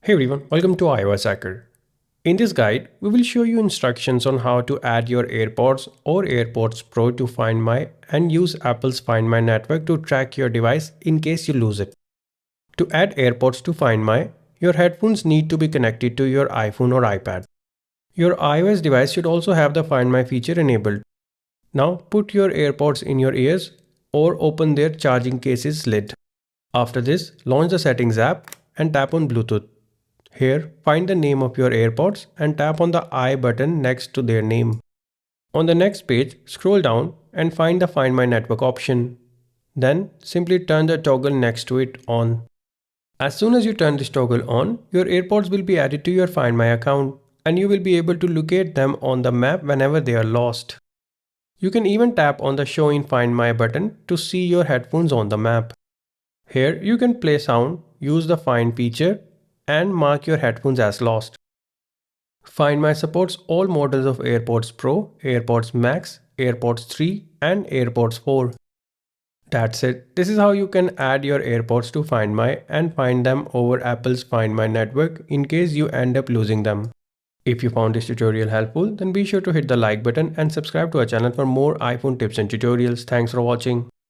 Hey everyone, welcome to iOS Hacker. In this guide, we will show you instructions on how to add your AirPods or AirPods Pro to Find My and use Apple's Find My network to track your device in case you lose it. To add AirPods to Find My, your headphones need to be connected to your iPhone or iPad. Your iOS device should also have the Find My feature enabled. Now put your AirPods in your ears or open their charging case's lid. After this, launch the Settings app and tap on Bluetooth. Here, find the name of your AirPods and tap on the I button next to their name. On the next page, scroll down and find the Find My Network option. Then, simply turn the toggle next to it on. As soon as you turn this toggle on, your AirPods will be added to your Find My account and you will be able to locate them on the map whenever they are lost. You can even tap on the Show in Find My button to see your headphones on the map. Here, you can play sound, use the Find feature, and mark your headphones as lost. Find My supports all models of AirPods Pro, AirPods Max, AirPods 3 and AirPods 4. That's it. This is how you can add your AirPods to Find My and find them over Apple's Find My network in case you end up losing them. If you found this tutorial helpful, then be sure to hit the like button and subscribe to our channel for more iPhone tips and tutorials. Thanks for watching.